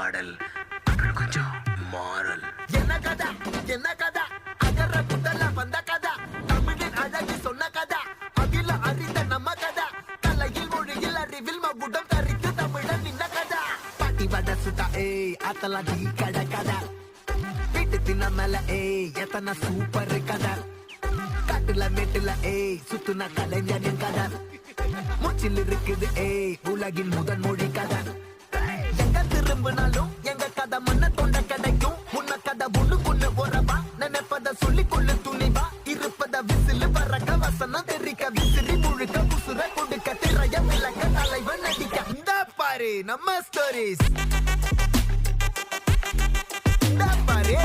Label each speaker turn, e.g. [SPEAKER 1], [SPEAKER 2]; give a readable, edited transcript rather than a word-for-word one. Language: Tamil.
[SPEAKER 1] பாடல் அப்புறம் கொஞ்சம் மாறல்.
[SPEAKER 2] என்ன கதா என்ன கதா அகர முதல வந்த கதா தமிழின் அழகு சொன்ன கதா அகில அறிந்த நம்ம கதா கலையில் மொழியில் அறிவில் மகுடம் தரித்து தமிழன் நின்ன கதா பாட்டி வட சுத்தா ஏய் அத்தலா டீ கட கதா வீட்டு தின்ன மேல ஏய் எத்தனை சூப்பர் கதா காட்டுல மேட்டுல ஏய் சுத்துன கலைஞனின் கதா மூச்சில் இருக்குது ஏய் உலகின் முதன் மொழி கதா எங்க திரும்பினாலும் எங்க கதை மண்ண தொண்ட கிடைக்கும் உன்ன கதை ஒண்ணு உறவா நினைப்பத சொல்லி கொள்ளு துணிவா இருப்பத விசிலு வரக்க வசனம் தெரிக்க விசிறி முழுக்க உசுர கொடுக்க திரைய விளக்க தலைவன் நடிக்க இந்த பாரு நம்ம ஸ்டோரிஸ் இந்த பாரு